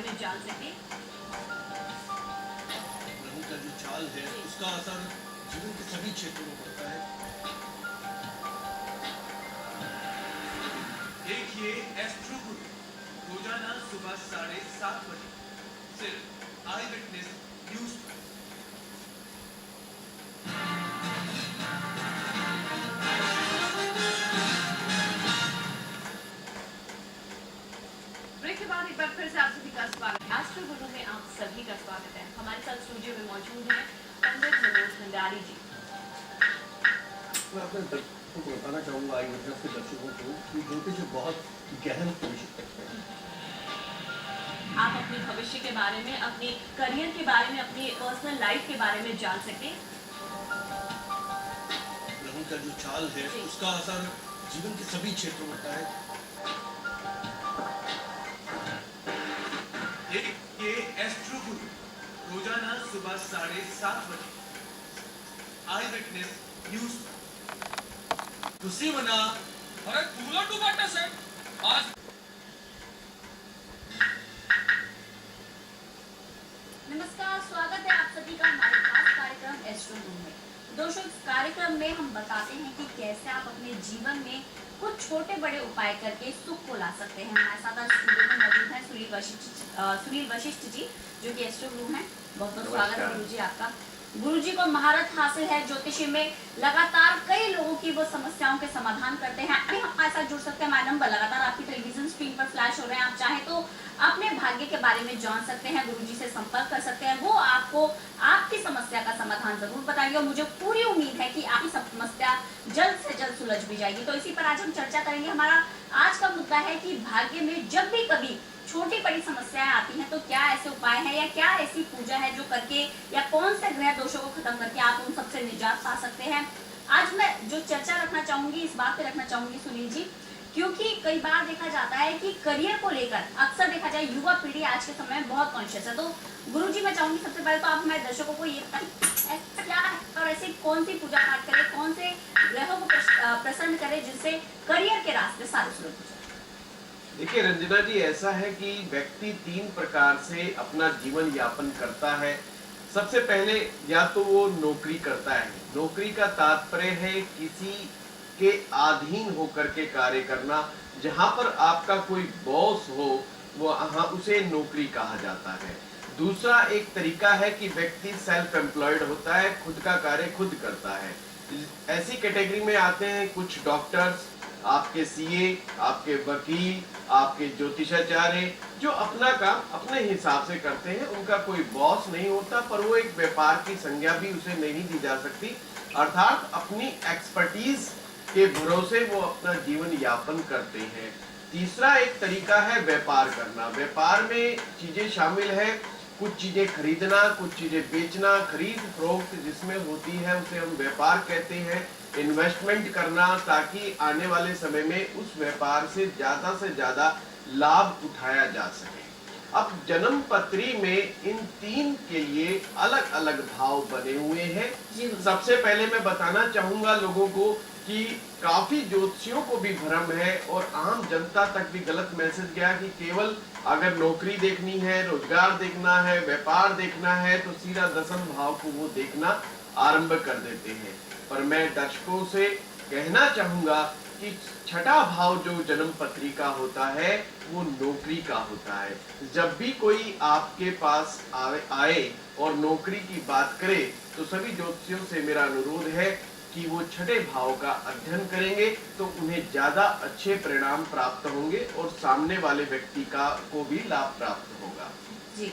में जान सके। ग्रहों का जो चाल है उसका असर जीवन के सभी क्षेत्रों में पड़ता है। देखिए एस्ट्रो गुरु रोजाना सुबह 7:30 बजे सिर्फ आई विटनेस न्यूज पर। ब्रेक के बाद एक बार फिर से आप सभी का स्वागत है। एस्ट्रो गुरु में आप सभी का स्वागत है। हमारे साथ स्टूडियो में मौजूद हैं पंडित मनोज भंडारी जी। मैं अपने दर्शकों को बताना चाहूँगा, आई विटनेस के दर्शकों को, कि ज्योतिष बहुत गहन विषय है। आप अपने भविष्य के बारे में, अपने करियर के बारे में, अपनी पर्सनल लाइफ के बारे में जान सके। ग्रहों का जो चाल है उसका असर जीवन के सभी क्षेत्रों में पड़ता है। देखिए एस्ट्रो गुरु रोजाना सुबह 7:30 बजे आई विटनेस न्यूज पर। खुशी मना। अरे तुला तू बाटा से आज नमस्कार, स्वागत है आप सभी का हमारे खास कार्यक्रम एस्ट्रो गुरु में। दोस्तों, इस कार्यक्रम में हम बताते हैं कि कैसे आप अपने जीवन में कुछ छोटे बड़े उपाय करके सुख को ला सकते हैं। हमारे साथ आज स्टूडियो में मौजूद हैं सुनील वशिष्ठ जी, जो कि एस्ट्रो गुरु हैं। बहुत बहुत स्वागत है गुरु जी आपका। गुरु जी को महारत हासिल है ज्योतिषी में, लगातार कई लोगों की वो समस्याओं के समाधान करते हैं। अभी हमारे साथ जुड़ सकते हैं। हमारा नंबर लगातार आपकी टेलीविजन स्क्रीन पर फ्लैश हो रहे हैं। आप चाहें तो अपने भाग्य के बारे में जान सकते हैं, गुरु जी से संपर्क कर सकते हैं। वो आपको आपकी समस्या का समाधान जरूर बताएंगे और मुझे पूरी उम्मीद है कि आपकी समस्या जल्द से जल्द सुलझ भी जाएगी। तो इसी पर आज हम चर्चा करेंगे। हमारा आज का मुद्दा है कि भाग्य में जब भी कभी छोटी बड़ी समस्याएं आती हैं तो क्या ऐसे उपाय हैं या क्या ऐसी पूजा है जो करके या कौन से ग्रह दोषों को खत्म करके आप उन सबसे निजात पा सकते हैं। आज मैं जो चर्चा रखना चाहूंगी, इस बात पे रखना चाहूंगी सुनील जी, क्योंकि कई बार देखा जाता है कि करियर को लेकर अक्सर देखा जाए युवा पीढ़ी आज के समय में बहुत कॉन्शियस है। तो गुरु जी, मैं चाहूंगी सबसे पहले तो आप हमारे दर्शकों को ये बताइए क्या है और ऐसी कौन सी पूजा पाठ करें, कौन से ग्रहों को प्रसन्न करें जिससे करियर के रास्ते सारे सुलझ हो जाए। देखिए रंजना जी, ऐसा है कि व्यक्ति 3 प्रकार से अपना जीवन यापन करता है। सबसे पहले या तो वो नौकरी करता है। नौकरी का तात्पर्य है किसी के अधीन होकर के कार्य करना। जहां पर आपका कोई बॉस हो वहां उसे नौकरी कहा जाता है। दूसरा एक तरीका है कि व्यक्ति सेल्फ एम्प्लॉयड होता है, खुद का कार्य खुद करता है। ऐसी कैटेगरी में आते हैं कुछ डॉक्टर्स, आपके सीए, आपके वकील, आपके ज्योतिषाचार्य, जो अपना काम अपने हिसाब से करते हैं। उनका कोई बॉस नहीं होता, पर वो एक व्यापार की संज्ञा भी उसे नहीं दी जा सकती। अर्थात अपनी एक्सपर्टीज के भरोसे वो अपना जीवन यापन करते हैं। तीसरा एक तरीका है व्यापार करना। व्यापार में चीजें शामिल है, कुछ चीजें खरीदना, कुछ चीजें बेचना, खरीद फरोख्त जिसमें होती है उसे हम व्यापार कहते हैं। इन्वेस्टमेंट करना ताकि आने वाले समय में उस व्यापार से ज्यादा लाभ उठाया जा सके। अब जन्म पत्री में इन 3 के लिए अलग अलग भाव बने हुए हैं। सबसे पहले मैं बताना चाहूंगा लोगों को कि काफी ज्योतिषियों को भी भ्रम है और आम जनता तक भी गलत मैसेज गया कि केवल अगर नौकरी देखनी है, रोजगार देखना है, व्यापार देखना है तो सीधा 10वें भाव को वो देखना आरंभ कर देते हैं। पर मैं दर्शकों से कहना चाहूंगा कि 6ठा भाव जो जन्म पत्री का होता है वो नौकरी का होता है। जब भी कोई आपके पास आए और नौकरी की बात करे तो सभी ज्योतिषियों से मेरा अनुरोध है कि वो 6ठे भाव का अध्ययन करेंगे तो उन्हें ज्यादा अच्छे परिणाम प्राप्त होंगे और सामने वाले व्यक्ति को भी लाभ प्राप्त होगा। जी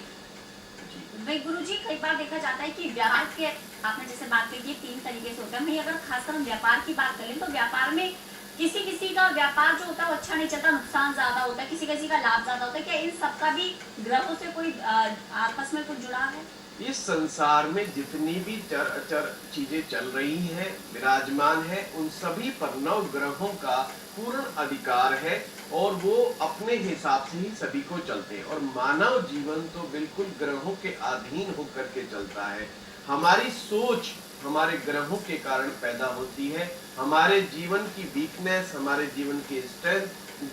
भाई गुरु जी, कई बार देखा जाता है कि व्यापार के, आपने जैसे बात की कि 3 तरीके से होता है। भाई अगर खासकर हम व्यापार की बात करें तो व्यापार में किसी का व्यापार जो होता है वो अच्छा नहीं चलता, नुकसान ज्यादा होता है, किसी का लाभ ज्यादा होता है। क्या इन सब का भी ग्रहों से कोई आपस में कुछ जुड़ाव है? इस संसार में जितनी भी चर अचर चीजें चल रही हैं, विराजमान है, उन सभी पर 9 ग्रहों का पूर्ण अधिकार है और वो अपने हिसाब से ही सभी को चलते हैं। और मानव जीवन तो बिल्कुल ग्रहों के अधीन होकर के चलता है। हमारी सोच हमारे ग्रहों के कारण पैदा होती है। हमारे जीवन की वीकनेस, हमारे जीवन की स्ट्रेंथ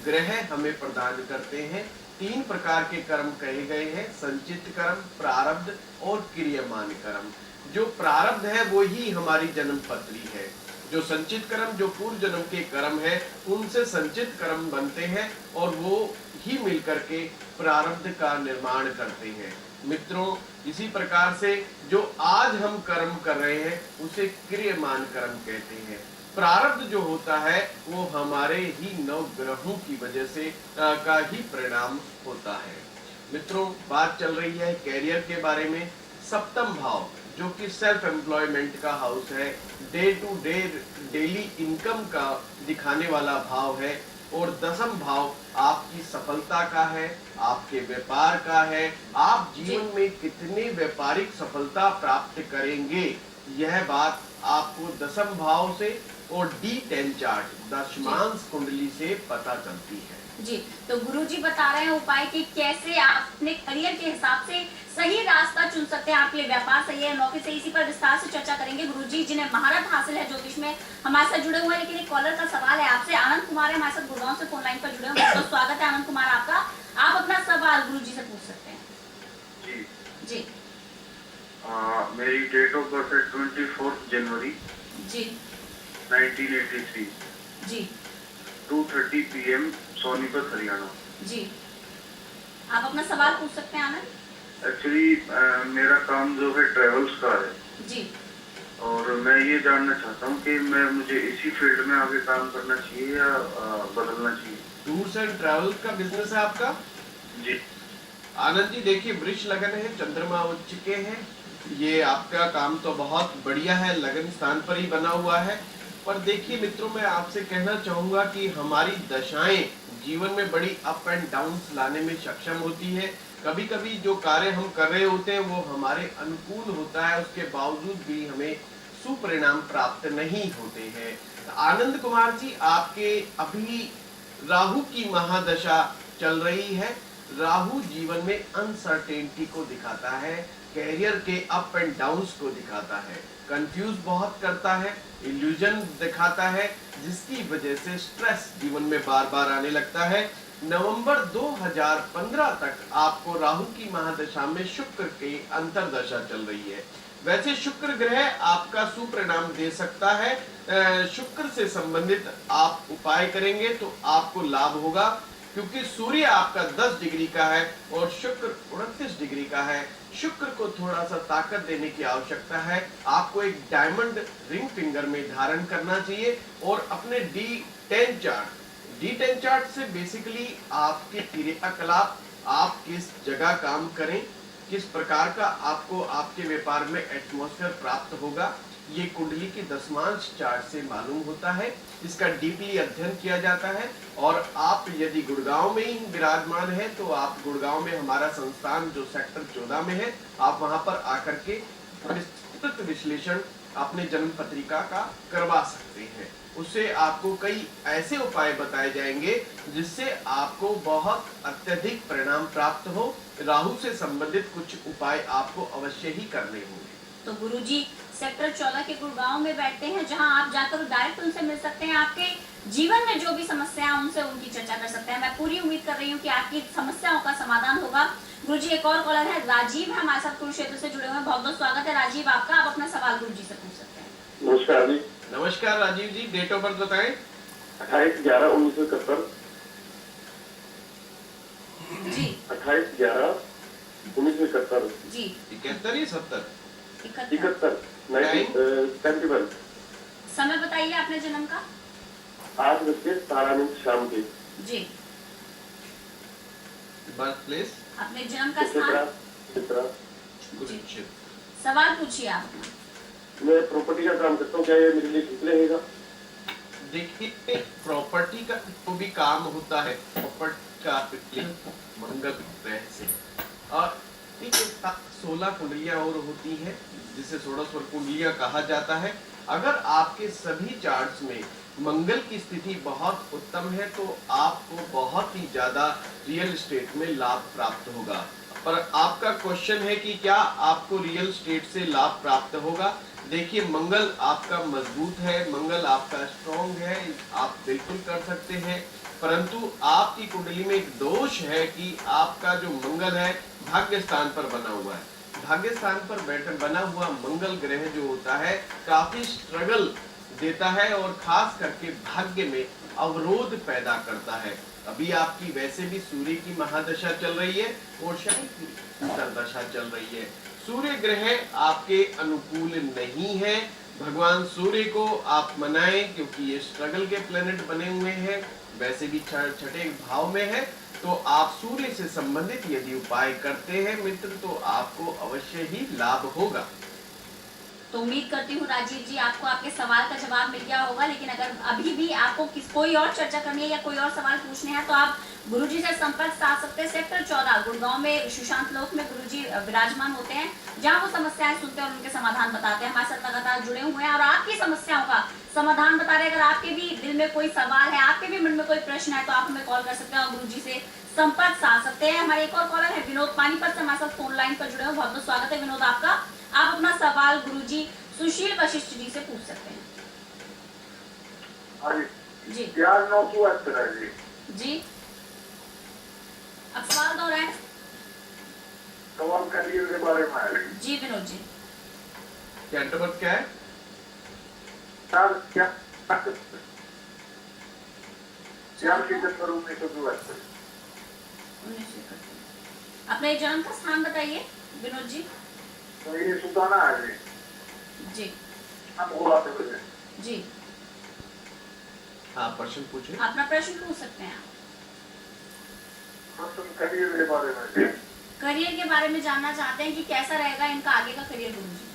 ग्रह हमें प्रदान करते हैं। तीन प्रकार के कर्म कहे गए हैं, संचित कर्म, प्रारब्ध और क्रियमान कर्म। जो प्रारब्ध है वो ही हमारी जन्म पत्री है। जो संचित कर्म, जो पूर्व जन्म के कर्म है, उनसे संचित कर्म बनते हैं और वो ही मिलकर के प्रारब्ध का निर्माण करते हैं। मित्रों, इसी प्रकार से जो आज हम कर्म कर रहे हैं उसे क्रियमान कर्म कहते हैं। प्रारब्ध जो होता है वो हमारे ही नवग्रहों की वजह से का ही परिणाम होता है। मित्रों, बात चल रही है कैरियर के बारे में। सप्तम भाव जो कि सेल्फ एम्प्लॉयमेंट का हाउस है, day to day daily income का दिखाने वाला भाव है, और दसम भाव आपकी सफलता का है, आपके व्यापार का है। आप जीवन में कितने व्यापारिक सफलता प्राप्त करेंगे, यह बात आपको दसम भाव से और D10 चार्ट दशमांश कुंडली से पता चलती है। जी, तो गुरुजी बता रहे हैं उपाय कि कैसे आप अपने करियर के हिसाब से सही रास्ता चुन सकते हैं। आपके लिए व्यापार सही है, नौकरी सही, इसी पर विस्तार से चर्चा करेंगे। गुरुजी जिन्हें महारत हासिल है ज्योतिष में, हमारे साथ जुड़े हुए हैं। लेकिन एक कॉलर का सवाल है आपसे। आनंद कुमार है हमारे साथ गुड़गांव से फोन लाइन पर जुड़े हुए हैं। तो स्वागत है आनंद कुमार आपका। आप अपना सवाल गुरुजी से पूछ सकते हैं। जी जी मेरी डेट ऑफ बर्थ है 24 जनवरी जी 1983, जी 2:30 PM, सोनीपत, हरियाणा। जी, आप अपना सवाल पूछ सकते हैं आनंद। एक्चुअली मेरा काम जो है ट्रेवल्स का है, जी और मैं ये जानना चाहता हूँ कि मुझे इसी फील्ड में आगे काम करना चाहिए या बदलना चाहिए। टूर्स एंड ट्रैवल का बिजनेस है आपका? जी आनंद जी, देखिए वृष लगन है, चंद्रमा उच्च के हैं, ये आपका काम तो बहुत बढ़िया है, लगन स्थान पर ही बना हुआ है। पर देखिए मित्रों, मैं आपसे कहना चाहूंगा कि हमारी दशाएं जीवन में बड़ी अप एंड डाउन लाने में सक्षम होती है। कभी कभी जो कार्य हम कर रहे होते हैं वो हमारे अनुकूल होता है, उसके बावजूद भी हमें सुपरिणाम प्राप्त नहीं होते हैं। आनंद कुमार जी, आपके अभी राहु की महादशा चल रही है। राहु जीवन में अनसर्टेनिटी को दिखाता है, कैरियर के अप एंड डाउन्स को दिखाता है, कंफ्यूज बहुत करता है, इल्यूजन दिखाता है, जिसकी वजह से स्ट्रेस जीवन में बार बार आने लगता है। नवंबर 2015 तक आपको राहु की महादशा में शुक्र की अंतरदशा चल रही है। वैसे शुक्र ग्रह आपका सुपरिणाम दे सकता है। शुक्र से संबंधित आप उपाय करेंगे तो आपको लाभ होगा, क्योंकि सूर्य आपका 10 डिग्री का है और शुक्र 29 डिग्री का है। शुक्र को थोड़ा सा ताकत देने की आवश्यकता है। आपको एक डायमंड रिंग फिंगर में धारण करना चाहिए और अपने D10 चार्ट से बेसिकली आपके क्रियाकलाप, आप किस जगह काम करें, किस प्रकार का आपको आपके व्यापार में एटमॉस्फेयर प्राप्त होगा, ये कुंडली के दशमांश चार्ट से मालूम होता है। इसका डीपली अध्ययन किया जाता है। और आप यदि गुड़गांव में ही विराजमान है तो आप गुड़गांव में हमारा संस्थान जो सेक्टर 14 में है, आप वहां पर आकर के विस्तृत विश्लेषण अपने जन्म पत्रिका का करवा सकते हैं। उससे आपको कई ऐसे उपाय बताए जाएंगे जिससे आपको बहुत अत्यधिक परिणाम प्राप्त हो। राहु से संबंधित कुछ उपाय आपको अवश्य ही करने होंगे। तो गुरुजी सेक्टर 14 के गुड़गांव में बैठते हैं, जहां आप जाकर डायरेक्ट उनसे मिल सकते हैं। आपके जीवन में जो भी समस्या उनसे उनकी चर्चा कर सकते हैं। मैं पूरी उम्मीद कर रही हूँ कि आपकी समस्याओं का समाधान होगा। गुरुजी, एक और कॉलर है, राजीव है हमारे साथ, कुरुक्षेत्र से जुड़े हुए हैं। बहुत बहुत स्वागत है राजीव आपका। आप अपना सवाल गुरुजी से पूछ सकते हैं। नमस्कार जी। नमस्कार राजीव जी, डेट ऑफ बर्थ बताएं। 28/11/1971। जी 28/11/1971। जी 71 या 70? 71 1971। समय बताइए अपने जन्म का। 8:17 शाम के। जी, बर्थ प्लेस? अपने जन्म का स्थान। चित्रा। कुरुक्षेत्र। सवाल पूछिए आप अपना। मैं प्रॉपर्टी का काम करता हूँ, क्या ये मेरे लिए ठीक रहेगा? देखिए, प्रॉपर्टी का जो भी काम होता है, प्रॉपर्टी का मंगल ग्रह से, और ठीक है 16 कुंडलियां और होती हैं जिसे 16 स्वर कुंडलियां कहा जाता है। अगर आपके सभी चार्ट्स में मंगल की स्थिति बहुत उत्तम है तो आपको बहुत ही ज्यादा रियल एस्टेट में लाभ प्राप्त होगा। पर आपका क्वेश्चन है कि क्या आपको रियल एस्टेट से लाभ प्राप्त होगा? देखिए, मंगल आपका मजबूत है, मंगल आपका स्ट्रॉन्ग है, आप बिल्कुल कर सकते हैं। परंतु आपकी कुंडली में एक दोष है कि आपका जो मंगल है भाग्य स्थान पर बना हुआ है। भाग्य स्थान पर बना हुआ मंगल ग्रह जो होता है काफी स्ट्रगल देता है और खास करके भाग्य में अवरोध पैदा करता है। अभी आपकी वैसे भी सूर्य की महादशा चल रही है और शनि की अंतरदशा चल रही है। सूर्य ग्रह आपके अनुकूल नहीं है। भगवान सूर्य को आप मनाएं क्योंकि ये स्ट्रगल के प्लेनेट बने हुए हैं, वैसे भी छठे भाव में है। तो आप सूर्य से संबंधित यदि उपाय करते हैं मित्र तो आपको अवश्य ही लाभ होगा। तो उम्मीद करती हूँ राजीव जी आपको आपके सवाल का जवाब मिल गया होगा, लेकिन अगर अभी भी आपको कोई और चर्चा करनी है या कोई और सवाल पूछने हैं तो आप गुरुजी से संपर्क साध सकते हैं। सेक्टर 14 गुड़गांव में सुशांत लोक में गुरुजी विराजमान होते हैं, जहां वो समस्याएं सुनते हैं और उनके समाधान बताते हैं। हमारे साथ लगातार जुड़े हुए हैं और आपकी समस्याओं का समाधान बता रहे हैं। अगर आपके भी दिल में कोई सवाल है, आपके भी मन में कोई प्रश्न है तो आप हमें कॉल कर सकते हैं और गुरुजी से संपर्क साध सकते हैं। हमारे एक और कॉलर है विनोद पानीपत से हमारे साथ फोन लाइन पर जुड़े हैं। बहुत बहुत स्वागत है विनोद आपका। आप अपना सवाल गुरुजी सुशील वशिष्ठ जी से पूछ सकते हैं। जी जी अब सवाल दोहराएं। सवाल करियर के बारे में है जी विनोद जी। कैंटोबर्ट क्या है? क्या सितंबर 1974। अपने जन्म का स्थान बताइए विनोद जी। तो ये सुताना है जी आप बोला जी हाँ प्रश्न पूछे। अपना प्रश्न पूछ सकते हैं आप। करियर के बारे में करियर के बारे में जानना चाहते हैं कि कैसा रहेगा इनका आगे का करियर गुरुजी।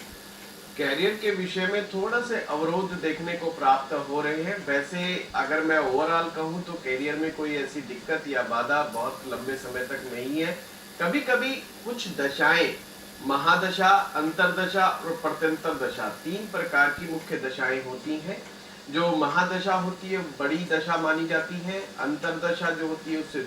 कैरियर के विषय में थोड़ा से अवरोध देखने को प्राप्त हो रहे हैं। वैसे अगर मैं ओवरऑल कहूं तो कैरियर में कोई ऐसी दिक्कत या बाधा बहुत लंबे समय तक नहीं है। कभी कभी कुछ दशाएं, महादशा, अंतरदशा और प्रत्यंतर दशा, 3 प्रकार की मुख्य दशाएं होती हैं। जो महादशा होती है बड़ी दशा मानी जाती है, अंतरदशा जो होती है उससे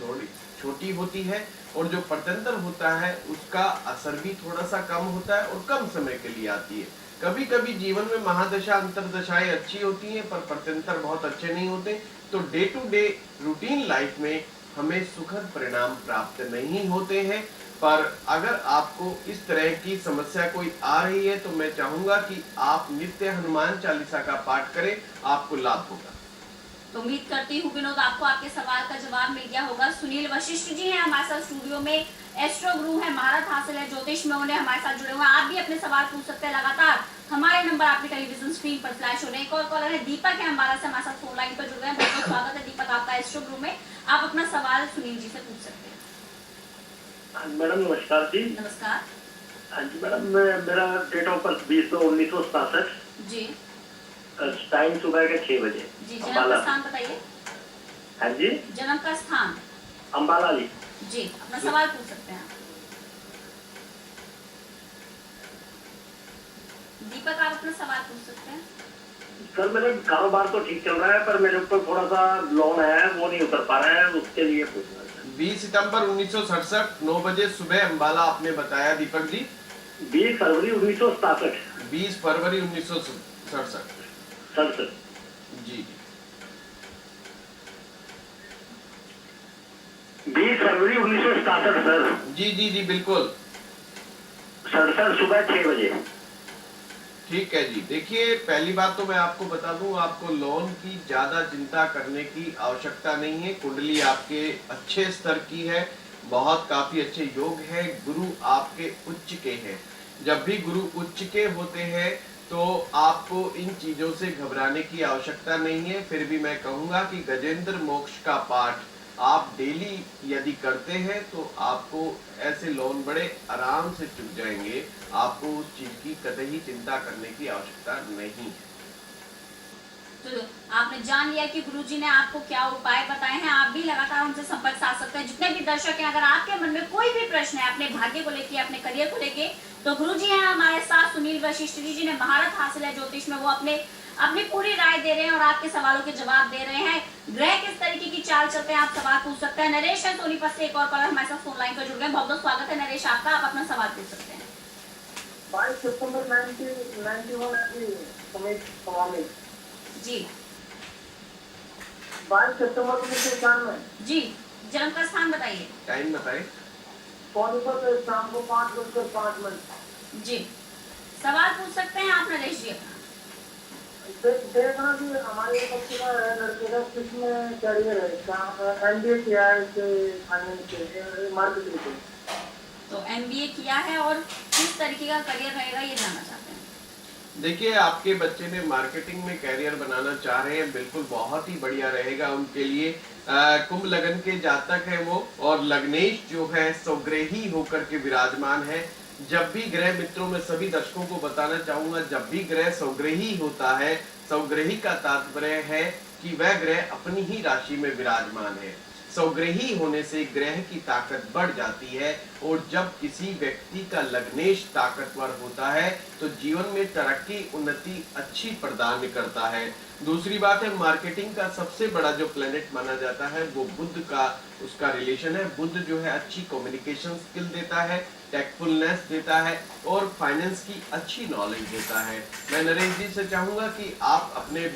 थोड़ी छोटी होती है और जो प्रत्यंतर होता है उसका असर भी थोड़ा सा कम होता है और कम समय के लिए आती है। कभी कभी जीवन में महादशा अंतरदशाएं अच्छी होती हैं पर प्रत्यंतर बहुत अच्छे नहीं होते। तो day to day routine life में हमें सुखद परिणाम प्राप्त नहीं होते हैं। पर अगर आपको इस तरह की समस्या कोई आ रही है तो मैं चाहूंगा कि आप नित्य हनुमान चालीसा का पाठ करें, आपको लाभ होगा। तो उम्मीद करती हूँ विनोद आपको आपके सवाल का जवाब मिल गया होगा। सुनील वशिष्ठ जी हैं हमारे साथ स्टूडियो में, एस्ट्रो गुरु है, महारत हासिल है ज्योतिष में, उन्हें हमारे साथ जुड़े हुए हैं। आप भी अपने सवाल पूछ सकते हैं। लगातार हमारे नंबर आपके टेलीविजन स्क्रीन पर फ्लैश हो रहे हैं। एक और कॉलर है दीपक है अम्बाला से हमारे साथ फोन लाइन पर जुड़ गए हैं। बहुत बहुत स्वागत है दीपक आपका एस्ट्रो गुरु में। आप अपना सवाल सुनील जी से पूछ सकते हैं। मैडम नमस्कार जी। नमस्कार। हाँ जी मैडम, मेरा डेट ऑफ बर्थ 20/1967 जी टाइम सुबह के 6 बजे। जी जन्म का स्थान बताइए। हाँ जी जन्म का स्थान अम्बाला जी। जी अपना सवाल पूछ सकते हैं। दीपक आप अपना सवाल पूछ सकते हैं। सर मेरा कारोबार तो ठीक चल रहा है पर मेरे ऊपर थोड़ा सा लोन है वो नहीं उतर पा रहा है, उसके लिए पूछना है। 20 सितंबर 1967 9 बजे सुबह अम्बाला आपने बताया दीपक जी। 20 फरवरी 1967। 20 फरवरी 1967 सर जी। 20 फरवरी 1967 सर। जी जी जी बिल्कुल सर सुबह 6 बजे। ठीक है जी। देखिए पहली बात तो मैं आपको बता दूं, आपको लोन की ज्यादा चिंता करने की आवश्यकता नहीं है। कुंडली आपके अच्छे स्तर की है, बहुत काफी अच्छे योग है। गुरु आपके उच्च के हैं। जब भी गुरु उच्च के होते हैं तो आपको इन चीजों से घबराने की आवश्यकता नहीं है। फिर भी मैं कहूंगा कि गजेंद्र मोक्ष का पाठ आप डेली यदि करते हैं तो आपको ऐसे लोन बड़े आराम से चुक जाएंगे। आपको उस चीज की कतई चिंता करने की आवश्यकता नहीं है। तो आपने जान लिया कि गुरुजी ने आपको क्या उपाय बताए हैं। आप भी लगातार उनसे संपर्क साध सकते हैं। जितने भी दर्शक हैं, अगर आपके मन में कोई भी प्रश्न है अपने भाग्य को लेके, अपने करियर को लेके, तो गुरुजी हैं हमारे साथ सुनील वशिष्ठ जी जिन्हें महारत हासिल है ज्योतिष में। वो अपनी पूरी राय दे रहे हैं और आपके सवालों के जवाब दे रहे हैं। ग्रह किस तरीके की चाल चलते हैं आप सवाल पूछ सकते हैं। नरेश है सोनीपत से, एक और कॉलर हमारे साथ फोन लाइन पर जुड़ गए। बहुत बहुत स्वागत है नरेश आपका। आप अपना सवाल पूछ सकते हैं। 22 सितंबर 1991 की समीप स्वामी जी सितंबर 1991। जी, जन्म का स्थान बताइए। टाइम बताएं। सोनीपत शाम को 5:05। जी, सवाल पूछ सकते हैं आप नरेश जी अपना। देखना कि हमारे बच्चे का लड़के का किसमें करियर है, MBA किया है फाइनेंस से, मार्केटिंग से। तो MBA किया है और किस तरीके का करियर रहेगा ये जानना चाहते हैं। देखिए, आपके बच्चे ने मार्केटिंग में कैरियर बनाना चाह रहे हैं, बिल्कुल बहुत ही बढ़िया रहेगा उनके लिए। कुंभ लगन के जातक है वो, और लग्नेश जो है स्वग्रही होकर के विराजमान है। जब भी ग्रह मित्रों में सभी दर्शकों को बताना चाहूंगा, जब भी ग्रह स्वग्रही होता है, स्वग्रही का तात्पर्य है कि वह ग्रह अपनी ही राशि में विराजमान है। स्वग्रही होने से ग्रह की ताकत बढ़ जाती है, और जब किसी व्यक्ति का लग्नेश ताकतवर होता है तो जीवन में तरक्की, उन्नति अच्छी प्रदान करता है। दूसरी बात है, मार्केटिंग का सबसे बड़ा जो प्लेनेट माना जाता है वो बुध का उसका रिलेशन है। बुध जो है अच्छी कम्युनिकेशन स्किल देता है, टेक्टफुलनेस देता है, और फाइनेंस की अच्छी नॉलेज देता है। मैं नरेश जी से चाहूंगा कि आप अपने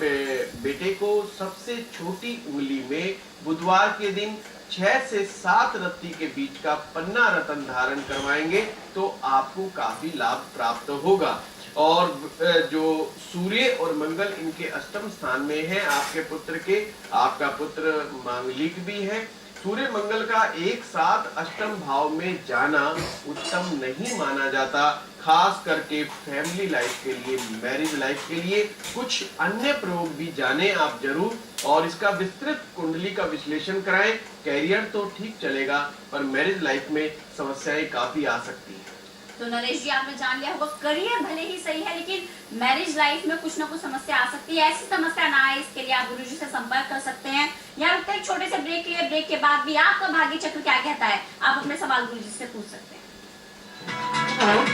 बेटे को सबसे छोटी उंगली में बुधवार के दिन 6 से 7 रत्ती के बीच का पन्ना रतन धारण करवाएंगे तो आपको काफी लाभ प्राप्त होगा। और जो सूर्य और मंगल इनके अष्टम स्थान में है आपके पुत्र के, आपका पुत्र मांगलिक भी है। सूर्य मंगल का एक साथ अष्टम भाव में जाना उत्तम नहीं माना जाता, खास करके फैमिली लाइफ के लिए, मैरिज लाइफ के लिए। कुछ अन्य प्रयोग भी जाने आप जरूर, और इसका विस्तृत कुंडली का विश्लेषण कराएं। कैरियर तो ठीक चलेगा, पर मैरिज लाइफ में समस्याएं काफी आ सकती है। तो नरेश जी, आपने जान लिया होगा, करियर भले ही सही है लेकिन मैरिज लाइफ में कुछ ना कुछ समस्या आ सकती है। ऐसी समस्या ना आए इसके लिए आप गुरुजी से संपर्क कर सकते हैं। यहाँ रुकते हैं एक छोटे से ब्रेक के लिए। ब्रेक के बाद भी आपका भाग्य चक्र क्या कहता है, आप अपने सवाल गुरुजी से पूछ सकते हैं।